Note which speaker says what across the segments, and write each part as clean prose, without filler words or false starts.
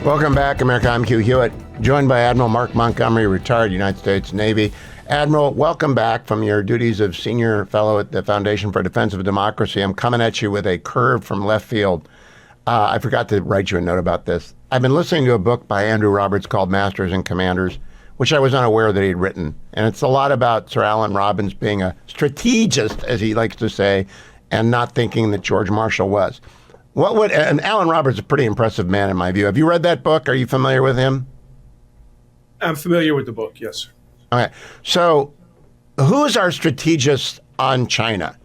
Speaker 1: Welcome back, America. I'm Hugh Hewitt, joined by Admiral Mark Montgomery, retired United States Navy. Admiral, welcome back from your duties of senior fellow at the Foundation for Defense of Democracy. I'm coming at you with a curve from left field. I forgot to write you a note about this. I've been listening to a book by Andrew Roberts called Masters and Commanders, which I was unaware that he'd written. And it's a lot about Sir Alan Robbins being a strategist, as he likes to say, and not thinking that George Marshall was. And Alan Roberts is a pretty impressive man in my view. Have you read that book? Are you familiar with him?
Speaker 2: I'm familiar with the book, yes.
Speaker 1: Okay. So who is our strategist on China?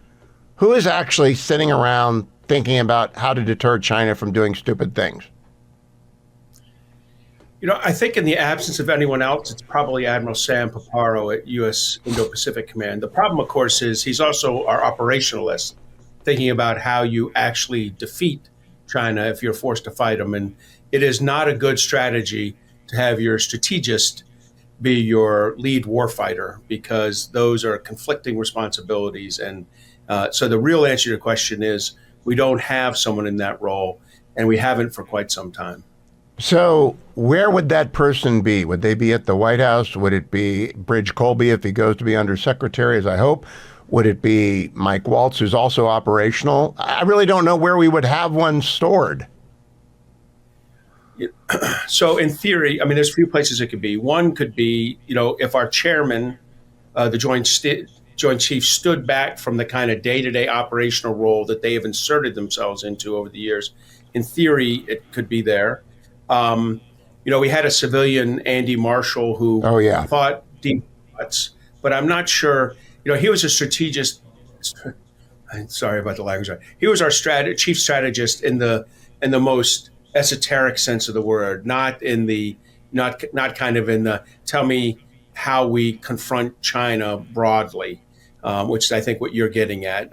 Speaker 1: Who is actually sitting around thinking about how to deter China from doing stupid things?
Speaker 2: You know, I think in the absence of anyone else, it's probably Admiral Sam Paparo at U.S. Indo-Pacific Command. The problem, of course, is he's also our operationalist, thinking about how you actually defeat China if you're forced to fight them. And it is not a good strategy to have your strategist be your lead warfighter, because those are conflicting responsibilities. And so the real answer to your question is we don't have someone in that role, and we haven't for quite some time.
Speaker 1: So where would that person be? Would they be at the White House? Would it be Bridge Colby if he goes to be undersecretary, as I hope? Would it be Mike Waltz, who's also operational? I really don't know where we would have one stored.
Speaker 2: So in theory, I mean, there's a few places it could be. One could be, you know, if our chairman, the Joint Chiefs, stood back from the kind of day-to-day operational role that they have inserted themselves into over the years. In theory, it could be there. You know, we had a civilian, Andy Marshall, who thought deep thoughts, but I'm not sure. You know, he was a strategist. Sorry about the language. He was our chief strategist in the most esoteric sense of the word, not kind of in the tell me how we confront China broadly, which is I think what you're getting at.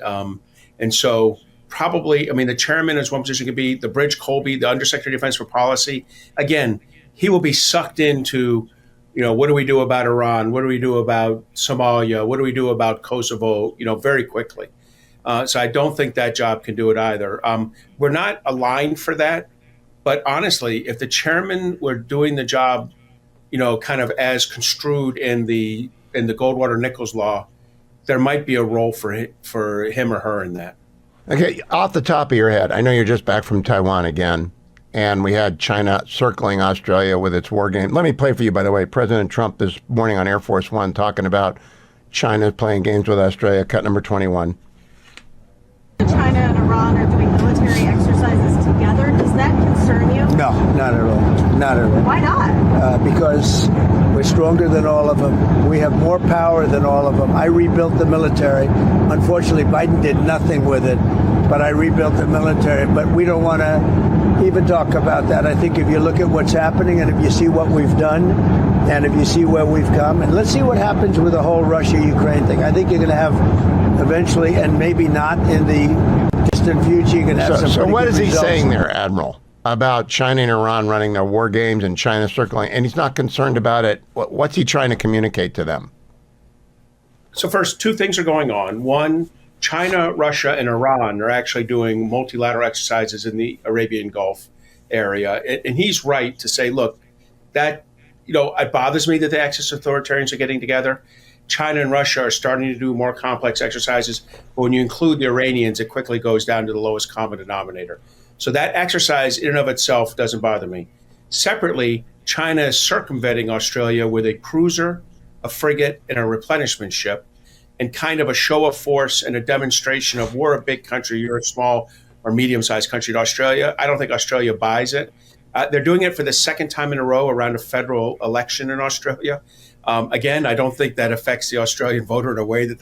Speaker 2: And so probably, I mean, the chairman is one position, could be the Bridge Colby, the Undersecretary of Defense for Policy. Again, he will be sucked into, you know, what do we do about Iran? What do we do about Somalia? What do we do about Kosovo? You know, very quickly. So I don't think that job can do it either. We're not aligned for that. But honestly, if the chairman were doing the job, you know, kind of as construed in the Goldwater-Nichols law, there might be a role for him or her in that.
Speaker 1: Okay, off the top of your head, I know you're just back from Taiwan again, and we had China circling Australia with its war game. Let me play for you, by the way, President Trump this morning on Air Force One talking about China playing games with Australia, cut number 21.
Speaker 3: China and Iran are doing military exercises together. Does that concern you?
Speaker 4: No, not at all. Not at all.
Speaker 3: Why not?
Speaker 4: Because we're stronger than all of them. We have more power than all of them. I rebuilt the military. Unfortunately, Biden did nothing with it, but I rebuilt the military. But we don't want to even talk about that. I think if you look at what's happening and if you see what we've done and if you see where we've come, and let's see what happens with the whole Russia-Ukraine thing. I think you're going to have eventually, and maybe not in the distant future, you can have some.
Speaker 1: So what is he saying there, Admiral, about China and Iran running their war games and China circling, and he's not concerned about it? What's he trying to communicate to them?
Speaker 2: So first, two things are going on. One, China, Russia, and Iran are actually doing multilateral exercises in the Arabian Gulf area. And he's right to say, look, that, you know, it bothers me that the Axis authoritarians are getting together. China and Russia are starting to do more complex exercises. But when you include the Iranians, it quickly goes down to the lowest common denominator. So that exercise in and of itself doesn't bother me. Separately, China is circumventing Australia with a cruiser, a frigate, and a replenishment ship, and kind of a show of force and a demonstration of we're a big country, you're a small or medium-sized country in Australia. I don't think Australia buys it. They're doing it for the second time in a row around a federal election in Australia. Again, I don't think that affects the Australian voter in a way that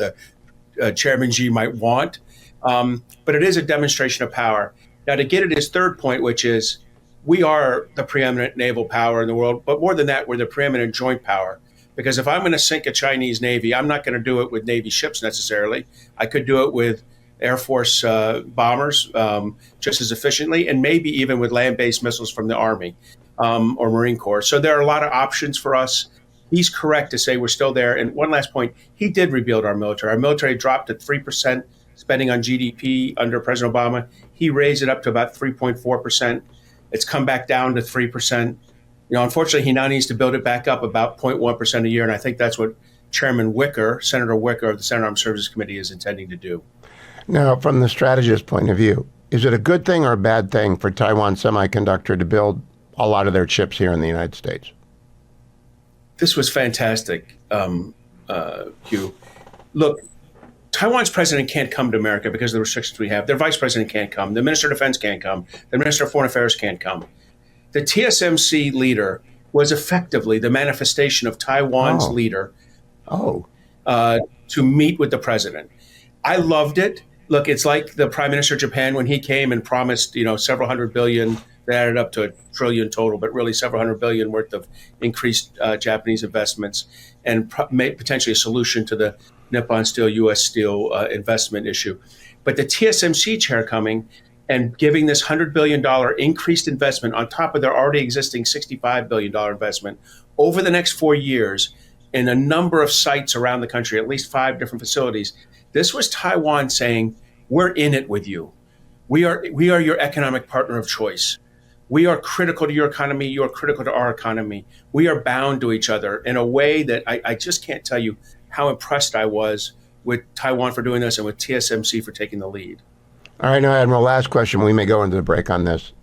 Speaker 2: the Chairman Xi might want. But it is a demonstration of power. Now, to get at his third point, which is we are the preeminent naval power in the world, but more than that, we're the preeminent joint power. Because if I'm going to sink a Chinese Navy, I'm not going to do it with Navy ships necessarily. I could do it with Air Force bombers just as efficiently, and maybe even with land-based missiles from the Army or Marine Corps. So there are a lot of options for us. He's correct to say we're still there. And one last point, he did rebuild our military. Our military dropped to 3% spending on GDP under President Obama. He raised it up to about 3.4%. It's come back down to 3%. Unfortunately, he now needs to build it back up about 0.1% a year, and I think that's what Chairman Wicker, Senator Wicker of the Senate Armed Services Committee, is intending to do.
Speaker 1: Now, from the strategist point of view, is it a good thing or a bad thing for Taiwan Semiconductor to build a lot of their chips here in the United States?
Speaker 2: This was fantastic, Hugh. Look, Taiwan's president can't come to America because of the restrictions we have. Their vice president can't come. The minister of defense can't come. The minister of foreign affairs can't come. The TSMC leader was effectively the manifestation of Taiwan's leader to meet with the president. I loved it. Look, it's like the prime minister of Japan when he came and promised, several hundred billion. They added up to $1 trillion total, but really several hundred billion worth of increased Japanese investments and potentially a solution to the Nippon Steel, U.S. Steel investment issue. But the TSMC chair coming and giving this $100 billion increased investment on top of their already existing $65 billion investment over the next 4 years in a number of sites around the country, at least 5 different facilities. This was Taiwan saying, we're in it with you. We are your economic partner of choice. We are critical to your economy. You are critical to our economy. We are bound to each other in a way that I just can't tell you how impressed I was with Taiwan for doing this and with TSMC for taking the lead.
Speaker 1: All right, now, Admiral, last question. We may go into the break on this.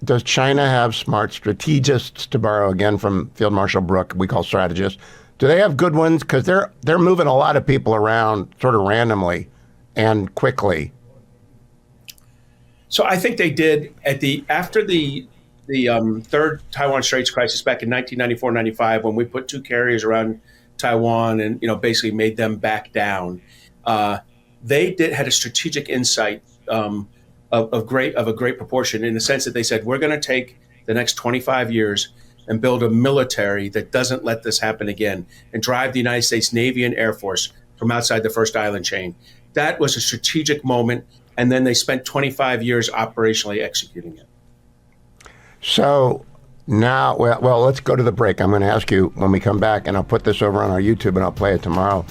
Speaker 1: Does China have smart strategists, to borrow again from Field Marshal Brooke, we call strategists? Do they have good ones? Because they're moving a lot of people around sort of randomly and quickly.
Speaker 2: So I think they did after the third Taiwan Straits crisis back in 1994-95, when we put 2 carriers around Taiwan and basically made them back down. They had a strategic insight of a great proportion, in the sense that they said, we're going to take the next 25 years and build a military that doesn't let this happen again, and drive the United States Navy and Air Force from outside the first island chain. That was a strategic moment, and then they spent 25 years operationally executing it.
Speaker 1: So now, well, let's go to the break. I'm going to ask you when we come back, and I'll put this over on our YouTube and I'll play it tomorrow.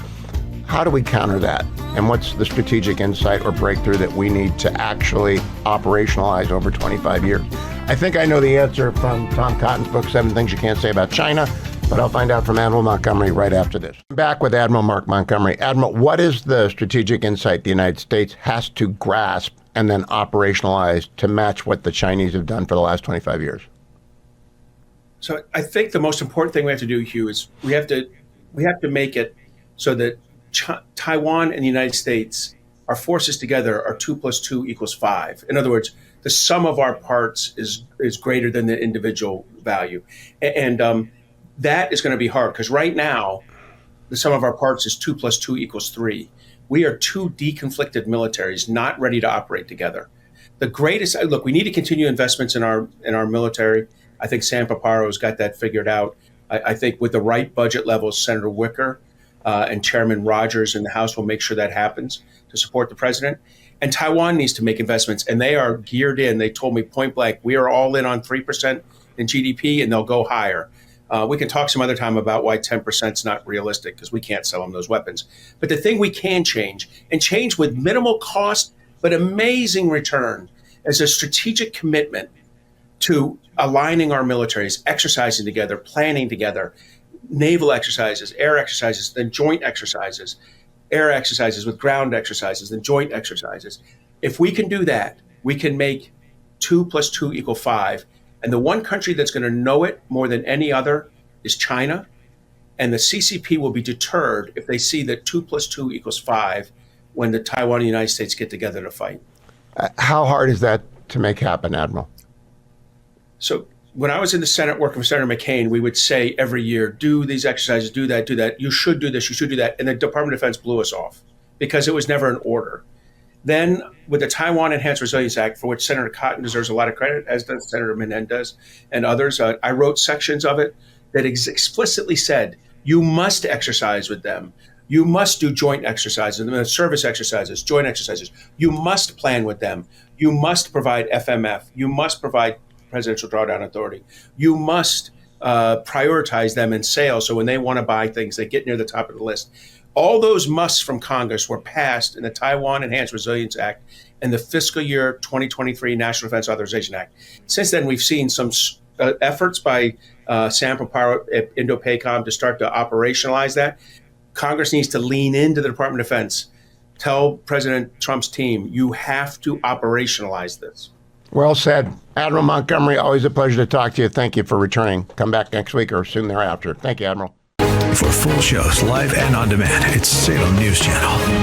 Speaker 1: How do we counter that? And what's the strategic insight or breakthrough that we need to actually operationalize over 25 years? I think I know the answer from Tom Cotton's book, 7 Things You Can't Say About China, but I'll find out from Admiral Montgomery right after this. I'm back with Admiral Mark Montgomery. Admiral, what is the strategic insight the United States has to grasp and then operationalize to match what the Chinese have done for the last 25 years?
Speaker 2: So I think the most important thing we have to do, Hugh, is we have to make it so that Taiwan and the United States, our forces together are 2 + 2 = 5. In other words, the sum of our parts is greater than the individual value. And that is going to be hard, because right now, the sum of our parts is 2 + 2 = 3. We are 2 deconflicted militaries not ready to operate together. Look, we need to continue investments in our military. I think Sam Paparo's got that figured out. I think with the right budget levels, Senator Wicker and Chairman Rogers in the House will make sure that happens to support the president. And Taiwan needs to make investments, and they are geared in. They told me point blank, we are all in on 3% in GDP, and they'll go higher. We can talk some other time about why 10% is not realistic, because we can't sell them those weapons. But the thing we can change, and change with minimal cost but amazing return, is a strategic commitment to aligning our militaries, exercising together, planning together, naval exercises, air exercises, then joint exercises, air exercises with ground exercises, then joint exercises. If we can do that, we can make 2 + 2 = 5. And the one country that's going to know it more than any other is China. And the CCP will be deterred if they see that 2 + 2 = 5 when the Taiwan and the United States get together to fight.
Speaker 1: How hard is that to make happen, Admiral?
Speaker 2: So when I was in the Senate working with Senator McCain, we would say every year, do these exercises, do that, do that. You should do this, you should do that. And the Department of Defense blew us off because it was never an order. Then with the Taiwan Enhanced Resilience Act, for which Senator Cotton deserves a lot of credit, as does Senator Menendez and others, I wrote sections of it that explicitly said, you must exercise with them. You must do joint exercises, service exercises, joint exercises. You must plan with them. You must provide FMF. You must provide Presidential Drawdown Authority. You must prioritize them in sales, so when they want to buy things, they get near the top of the list. All those musts from Congress were passed in the Taiwan Enhanced Resilience Act, and the fiscal year 2023 National Defense Authorization Act. Since then, we've seen some efforts by Sam Pompeo at Indo-PACOM to start to operationalize that. Congress needs to lean into the Department of Defense. Tell President Trump's team, you have to operationalize this.
Speaker 1: Well said. Admiral Montgomery, always a pleasure to talk to you. Thank you for returning. Come back next week or soon thereafter. Thank you, Admiral.
Speaker 5: For full shows, live and on demand, it's Salem News Channel.